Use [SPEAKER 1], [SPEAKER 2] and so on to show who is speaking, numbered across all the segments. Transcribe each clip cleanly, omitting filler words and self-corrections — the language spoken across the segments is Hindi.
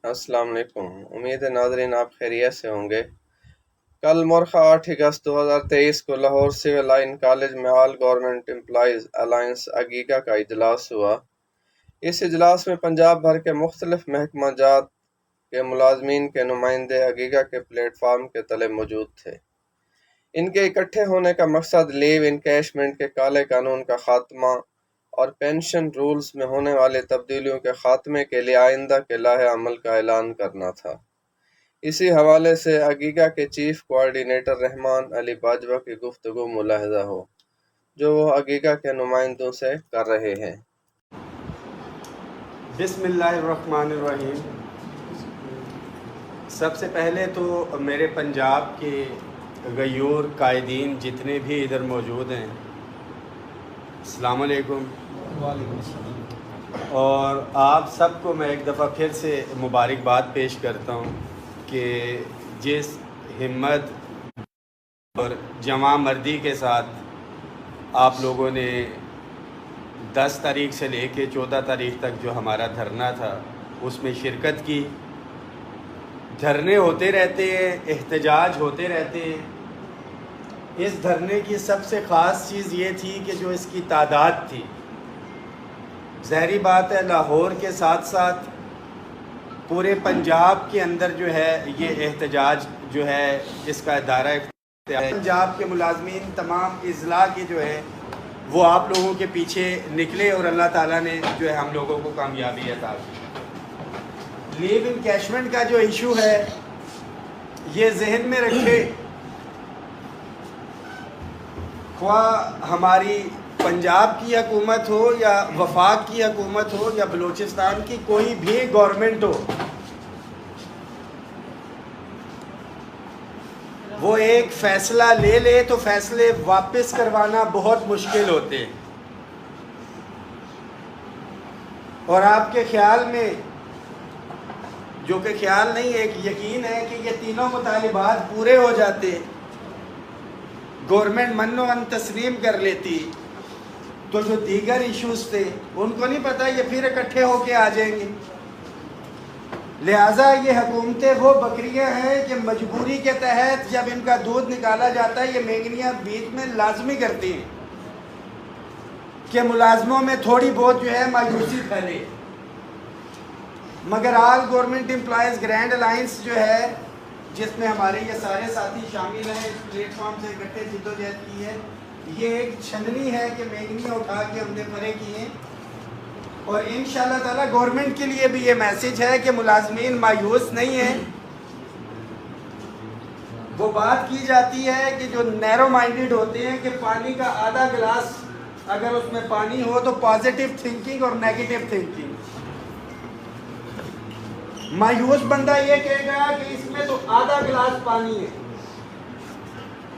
[SPEAKER 1] अस्सलाम वालेकुम। उम्मीद है नाज़रीन आप खैरियत से होंगे। कल मुर्ख 8 अगस्त 2023 को लाहौर सिविल लाइन कॉलेज में ऑल गवर्नमेंट एम्प्लॉइज़ अलायंस अगीगा का इजलास हुआ। इस इजलास में पंजाब भर के मुख्तलिफ महकमा जात के मुलाजमीन के नुमाइंदे अगीगा के प्लेटफार्म के तले मौजूद थे। इनके इकट्ठे होने का मकसद लीव इनकैशमेंट के काले कानून का खात्मा और पेंशन रूल्स में होने वाली तब्दीलियों के खात्मे के लिए आइंदा के लाहे अमल का ऐलान करना था। इसी हवाले से अगीगा के चीफ कोऑर्डिनेटर रहमान अली बाजवा की गुफ्तगू मुलाहजा हो, जो वो अगीगा के नुमाइंदों से कर रहे हैं।
[SPEAKER 2] बिस्मिल्लाहिर्रहमानिर्रहीम। सबसे पहले तो मेरे पंजाब के गयूर कायदीन जितने भी इधर मौजूद हैं, अस्सलाम वालेकुम। और आप सबको मैं एक दफ़ा फिर से मुबारकबाद पेश करता हूँ कि जिस हिम्मत और जमा मर्दी के साथ आप लोगों ने 10 तारीख से लेके 14 तारीख तक जो हमारा धरना था उसमें शिरकत की। धरने होते रहते हैं, एहतजाज होते रहते हैं। इस धरने की सबसे ख़ास चीज़ ये थी कि जो इसकी तादाद थी, ज़ाहिरी बात है लाहौर के साथ साथ पूरे पंजाब के अंदर जो है ये एहतजाज जो है इसका दायरा पंजाब के मुलाजमीन तमाम इज़ला के जो है वो आप लोगों के पीछे निकले और अल्लाह ताला ने जो है हम लोगों को कामयाबी अता की। लीव इनकैशमेंट का जो इशू है ये जहन में रखे, ख्वाह हमारी पंजाब की हुकूमत हो या वफाक की हुकूमत हो या बलूचिस्तान की कोई भी गवर्नमेंट हो, वो एक फ़ैसला ले तो फ़ैसले वापस करवाना बहुत मुश्किल होते हैं। और आपके ख्याल में, जो कि ख्याल नहीं एक यकीन है कि ये तीनों मुतालिबात पूरे हो जाते, गवर्नमेंट मन्नो अन तस्लीम कर लेती, तो जो दीगर इश्यूज थे उनको नहीं पता ये फिर इकट्ठे होके आ जाएंगे। लिहाजा ये हुकूमतें वो बकरियां हैं कि मजबूरी के तहत जब इनका दूध निकाला जाता है ये मेंगनियां बीच में लाजमी करती हैं कि मुलाजमों में थोड़ी बहुत जो है मायूसी फैले। मगर all government employees grand alliance जो है, जिसमें हमारे ये सारे साथी शामिल हैं, इस प्लेटफॉर्म से इकट्ठे जिद्दोजहद की है, ये एक छननी है कि मेंगनियाँ उठा के हमने परे किए। और इंशाअल्लाह ताला गवर्नमेंट के लिए भी ये मैसेज है कि मुलाजमीन मायूस नहीं है। वो बात की जाती है कि जो नैरो माइंडेड होते हैं कि पानी का आधा गिलास अगर उसमें पानी हो तो पॉजिटिव थिंकिंग और नेगेटिव थिंकिंग। मायूस बंदा ये कहेगा कि इसमें तो आधा गिलास पानी है,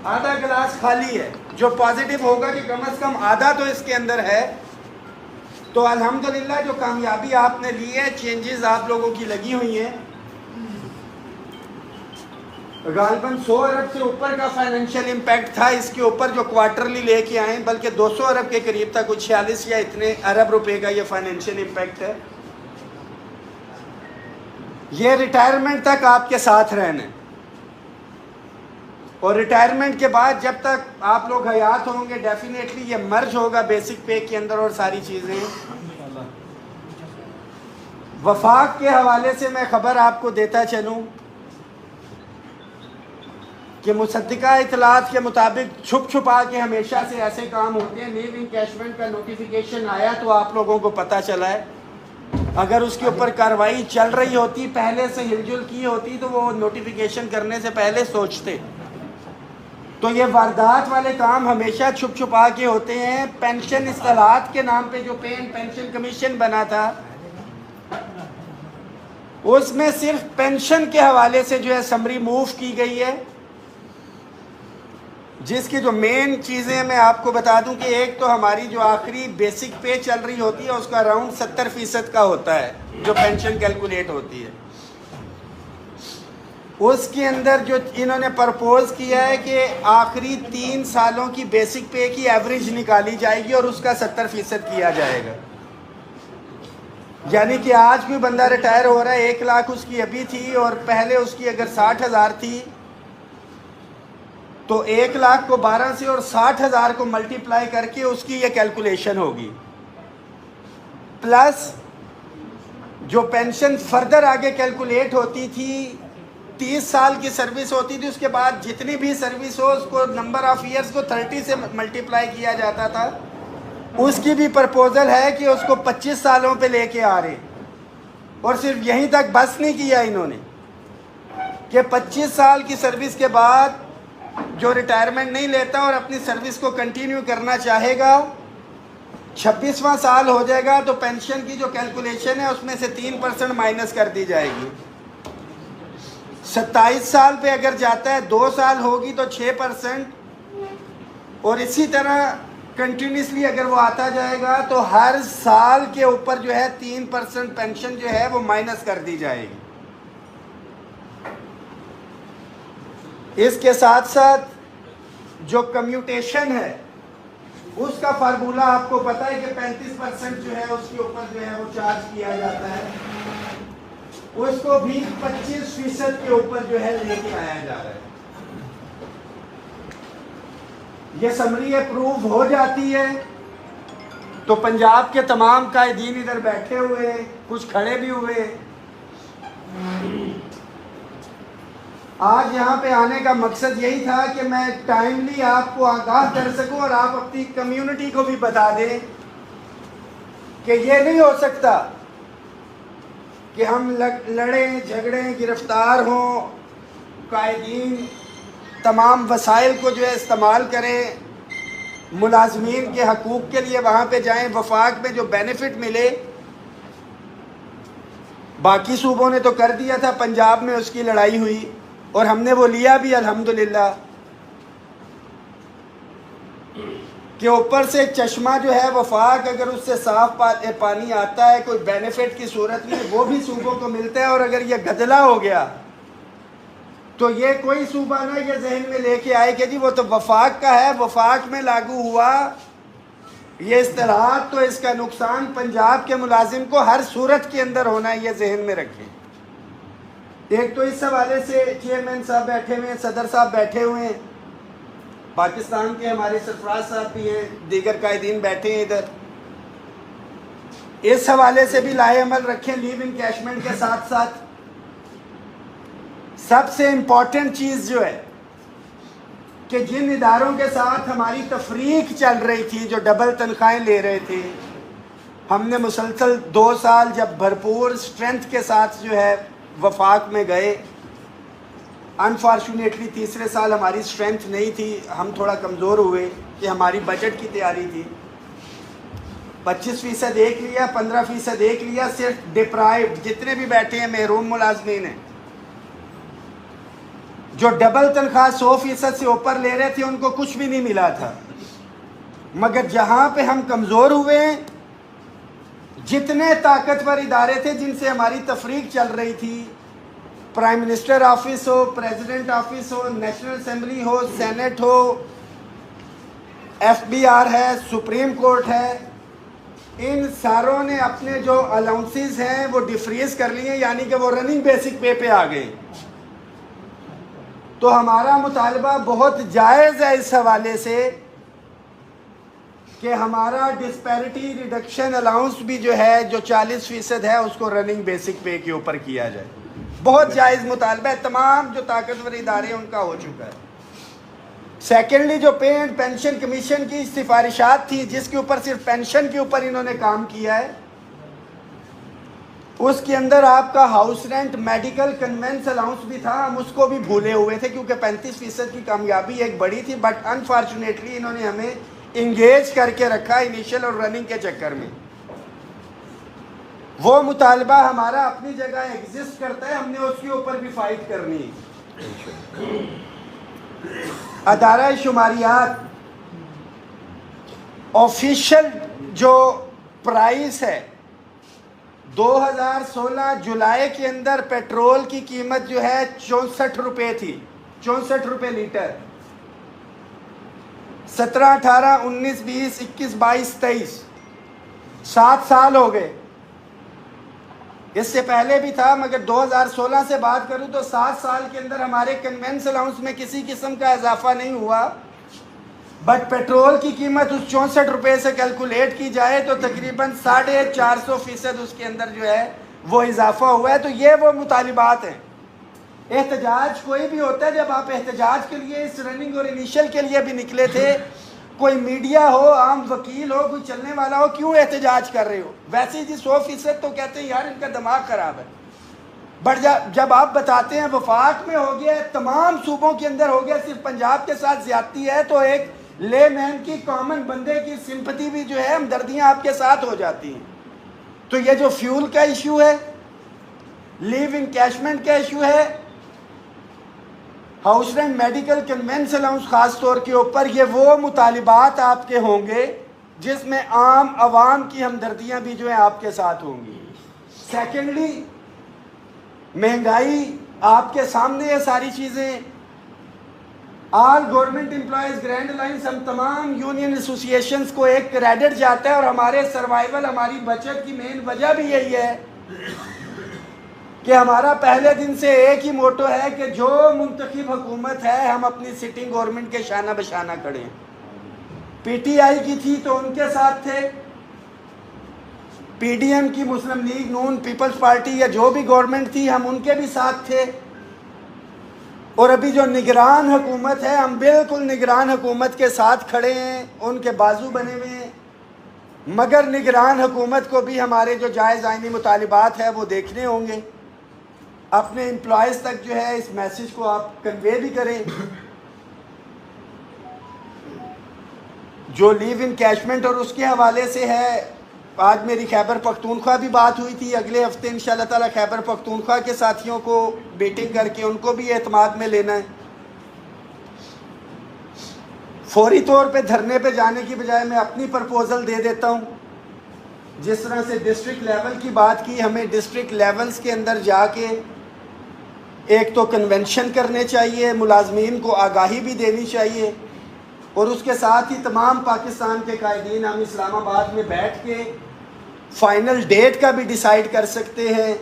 [SPEAKER 2] आधा गिलास खाली है। जो पॉजिटिव होगा कि कम से कम आधा तो इसके अंदर है। तो अल्हम्दुलिल्लाह जो कामयाबी आपने ली है, चेंजेस आप लोगों की लगी हुई हैं। गालबन 100 अरब से ऊपर का फाइनेंशियल इम्पैक्ट था इसके ऊपर जो क्वार्टरली लेके आए, बल्कि 200 अरब के करीब था, कुछ 46 या इतने अरब रुपए का ये फाइनेंशियल इम्पैक्ट है। ये रिटायरमेंट तक आपके साथ रहने, और रिटायरमेंट के बाद जब तक आप लोग हयात होंगे डेफिनेटली ये मर्ज होगा बेसिक पे के अंदर और सारी चीज़ें। वफाक के हवाले से मैं ख़बर आपको देता चलूँ कि मुसद्दिका इतलात के मुताबिक छुप छुपा के हमेशा से ऐसे काम होते हैं। लीव इनकैशमेंट का नोटिफिकेशन आया तो आप लोगों को पता चला है। अगर उसके ऊपर कार्रवाई चल रही होती, पहले से हिलजुल की होती, तो वो नोटिफिकेशन करने से पहले सोचते। तो ये वारदात वाले काम हमेशा छुप छुपा के होते हैं। पेंशन इस्लाहात के नाम पे जो पे एंड पेंशन कमीशन बना था, उसमें सिर्फ पेंशन के हवाले से जो है समरी मूव की गई है, जिसकी जो मेन चीज़ें मैं आपको बता दूं कि एक तो हमारी जो आखिरी बेसिक पे चल रही होती है उसका अराउंड 70% का होता है जो पेंशन कैलकुलेट होती है। उसके अंदर जो इन्होंने प्रपोज किया है कि आखिरी 3 सालों की बेसिक पे की एवरेज निकाली जाएगी और उसका 70% किया जाएगा।
[SPEAKER 3] यानी कि आज भी बंदा रिटायर हो रहा है, 1 लाख उसकी अभी थी और पहले उसकी अगर 60,000 थी, तो 1 लाख को 12 से और 60,000 को मल्टीप्लाई करके उसकी ये कैलकुलेशन होगी। प्लस जो पेंशन फर्दर आगे कैलकुलेट होती थी, 30 साल की सर्विस होती थी, उसके बाद जितनी भी सर्विस हो उसको नंबर ऑफ ईयर्स को 30 से मल्टीप्लाई किया जाता था। उसकी भी प्रपोजल है कि उसको 25 सालों पे लेके आ रहे, और सिर्फ यहीं तक बस नहीं किया इन्होंने कि 25 साल की सर्विस के बाद जो रिटायरमेंट नहीं लेता और अपनी सर्विस को कंटिन्यू करना चाहेगा, 26वां साल हो जाएगा तो पेंशन की जो कैलकुलेशन है उसमें से 3% माइनस कर दी जाएगी। 27 साल पे अगर जाता है, 2 साल होगी तो 6%, और इसी तरह कंटिन्यूसली अगर वो आता जाएगा तो हर साल के ऊपर जो है 3% पेंशन जो है वो माइनस कर दी जाएगी। इसके साथ साथ जो कम्यूटेशन है उसका फार्मूला आपको पता है कि 35% जो है उसके ऊपर जो है वो चार्ज किया जाता है, उसको भी 25% के ऊपर जो है लेके आया जा रहा है। ये समरी अप्रूव हो जाती है तो पंजाब के तमाम कायदीन इधर बैठे हुए, कुछ खड़े भी हुए। आज यहाँ पे आने का मकसद यही था कि मैं टाइमली आपको आगाह कर सकूं और आप अपनी कम्युनिटी को भी बता दें कि ये नहीं हो सकता कि हम लड़ें झगड़ें, गिरफ्तार हों, कायदीन तमाम वसाइल को जो है इस्तेमाल करें, मुलाजमीन के हकूक़ के लिए वहाँ पे जाएं, वफाक में जो बेनिफिट मिले। बाकी सूबों ने तो कर दिया था, पंजाब में उसकी लड़ाई हुई और हमने वो लिया भी अल्हम्दुलिल्लाह। कि ऊपर से चश्मा जो है वफाक, अगर उससे साफ पानी आता है, कोई बेनिफिट की सूरत में वो भी सूबों को मिलता है। और अगर ये गदला हो गया तो ये कोई सूबा ना ये जहन में लेके आए कि जी वो तो वफाक का है, वफाक में लागू हुआ ये इस्तिलाहात, तो इसका नुकसान पंजाब के मुलाजिम को हर सूरत के अंदर होना है, ये जहन में रखें। एक तो इस हवाले से चेयरमैन साहब बैठे हुए हैं, सदर साहब बैठे हुए हैं, पाकिस्तान के हमारे सरफराज साहब भी हैं, दीगर कायदीन बैठे हैं इधर। इस हवाले से भी लाए अमल रखें लीव इनकैशमेंट के साथ साथ। सबसे इम्पॉर्टेंट चीज़ जो है कि जिन इदारों के साथ हमारी तफरीक चल रही थी, जो डबल तनख्वाहें ले रहे थे, हमने मुसलसल 2 साल जब भरपूर स्ट्रेंथ के साथ जो है वफाक में गए। अनफॉर्चुनेटली तीसरे साल हमारी स्ट्रेंथ नहीं थी, हम थोड़ा कमज़ोर हुए कि हमारी बजट की तैयारी थी। 25% एक लिया, 15% एक लिया, सिर्फ डिप्राइव्ड जितने भी बैठे हैं महरूम मुलाजमीन हैं, जो डबल तनख्वाह 100% से ऊपर ले रहे थे उनको कुछ भी नहीं मिला था। मगर जहाँ पे हम कमज़ोर हुए, जितने ताकतवर इदारे थे जिनसे हमारी तफरीक चल रही थी, प्राइम मिनिस्टर ऑफिस हो, प्रेसिडेंट ऑफिस हो, नेशनल असेंबली हो, सेनेट हो, FBR है, सुप्रीम कोर्ट है, इन सारों ने अपने जो अलाउंसेस हैं वो डिफ्रीज कर लिए, यानी कि वो रनिंग बेसिक पे पे आ गए। तो हमारा मुतालबा बहुत जायज़ है इस हवाले से कि हमारा डिस्पैरिटी रिडक्शन अलाउंस भी जो है, जो 40% है, उसको रनिंग बेसिक पे के ऊपर किया जाए। बहुत जायज़ मुतालबा है, तमाम जो ताकतवर इदारे हैं उनका हो चुका है। सेकेंडली, जो पे एंड पेंशन कमीशन की सिफारिशात थी, जिसके ऊपर सिर्फ पेंशन के ऊपर इन्होंने काम किया है, उसके अंदर आपका house rent, medical, convince allowance भी था, हम उसको भी भूले हुए थे क्योंकि 35% की कामयाबी एक बड़ी थी। बट अनफॉर्चुनेटली इन्होंने हमें इंगेज करके रखा इनिशियल और रनिंग के चक्कर में। वो मुतालबा हमारा अपनी जगह एग्जिस्ट करता है, हमने उसके ऊपर भी फाइट करनी है। अदारा शुमारियात ऑफिशियल जो प्राइस है 2016 जुलाई के अंदर पेट्रोल की कीमत जो है 64 रुपये थी, 64 रुपये लीटर। 17, 18, 19, 20, 21, 22, 23 7 साल हो गए। इससे पहले भी था, मगर 2016 से बात करूं तो 7 साल के अंदर हमारे कन्वेंस अलाउंस में किसी किस्म का इजाफा नहीं हुआ। बट पेट्रोल की कीमत उस 64 रुपये से कैलकुलेट की जाए तो तकरीबन 450% उसके अंदर जो है वो इजाफा हुआ है। तो ये वो मुतालिबात हैं। एहतजाज कोई भी होता है, जब आप एहतजाज के लिए इस रनिंग और इनिशियल के लिए भी निकले थे, कोई मीडिया हो, आम वकील हो, कोई चलने वाला हो, क्यों एहतजाज कर रहे हो? वैसे ही जी 100% तो कहते हैं यार इनका दिमाग खराब है। बट जब आप बताते हैं वफाक में हो गया, तमाम सूबों के अंदर हो गया, सिर्फ पंजाब के साथ ज्यादती है, तो एक लेमैन की, कॉमन बंदे की सिंपैथी भी जो है, हमदर्दियां आपके साथ हो जाती हैं। तो ये जो फ्यूल का इशू है, लीव इनकैशमेंट का इशू है, house rent, medical, convince allowance खास तौर के ऊपर, ये वो मुतालिबात आपके होंगे जिसमें आम आवाम की हमदर्दियां भी जो है आपके साथ होंगी। सेकेंडली, महंगाई आपके सामने ये सारी चीज़ें। All government employees grand alliance, हम तमाम यूनियन एसोसिएशंस को एक क्रेडिट जाता है, और हमारे सर्वाइवल, हमारी बचत की मेन वजह भी यही है कि हमारा पहले दिन से एक ही मोटो है कि जो मुंतखब हुकूमत है, हम अपनी सिटिंग गवर्नमेंट के शाना बशाना करें। पीटीआई की थी तो उनके साथ थे, पीडीएम की, मुस्लिम लीग नून, पीपल्स पार्टी, या जो भी गवर्नमेंट थी, हम उनके भी साथ थे। और अभी जो निगरान हुकूमत है, हम बिल्कुल निगरान हुकूमत के साथ खड़े हैं, उनके बाजू बने हुए हैं। मगर निगरान हुकूमत को भी हमारे जो जायज़ आइनी मुतालिबात है वो देखने होंगे। अपने एम्प्लॉयज़ तक जो है इस मैसेज को आप कन्वे भी करें। जो लीव इनकैशमेंट और उसके हवाले से है, आज मेरी खैबर पख्तूनख्वा भी बात हुई थी। अगले हफ्ते इंशाल्लाह ताला खैबर पख्तूनख्वा के साथियों को मीटिंग करके उनको भी एतमाद में लेना है। फौरी तौर पे धरने पे जाने की बजाय मैं अपनी प्रपोजल दे देता हूँ। जिस तरह से डिस्ट्रिक्ट लेवल की बात की, हमें डिस्ट्रिक्ट लेवल्स के अंदर जाके एक तो कन्वेंशन करने चाहिए, मुलाजमीन को आगाही भी देनी चाहिए, और उसके साथ ही तमाम पाकिस्तान के कायदीन हम इस्लामाबाद में बैठ के फ़ाइनल डेट का भी डिसाइड कर सकते हैं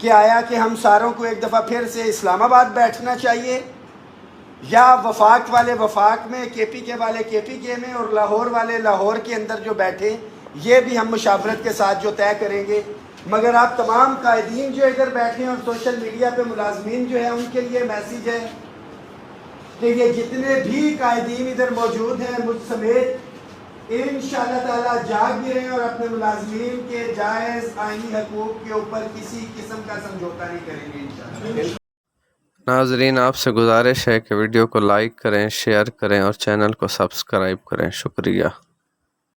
[SPEAKER 3] कि आया कि हम सारों को एक दफ़ा फिर से इस्लामाबाद बैठना चाहिए, या वफाक वाले वफाक में, केपीके वाले केपीके में, और लाहौर वाले लाहौर के अंदर जो बैठे, ये भी हम मुशावरत के साथ जो तय करेंगे। मगर आप तमाम कायदीन जो इधर बैठे हैं और सोशल मीडिया पे मुलाजमीन जो है, उनके लिए मैसेज है कि ये जितने भी कायदीन इधर मौजूद हैं, मुझ समेत, इंशाअल्लाह ताला जाग भी रहे हैं और अपने मुलाजमीन के जायज़ आईनी हकूक़ के ऊपर किसी किस्म का समझौता नहीं करेंगे इंशाअल्लाह।
[SPEAKER 1] नाजरीन, आपसे गुजारिश है कि वीडियो को लाइक करें, शेयर करें और चैनल को सब्सक्राइब करें। शुक्रिया।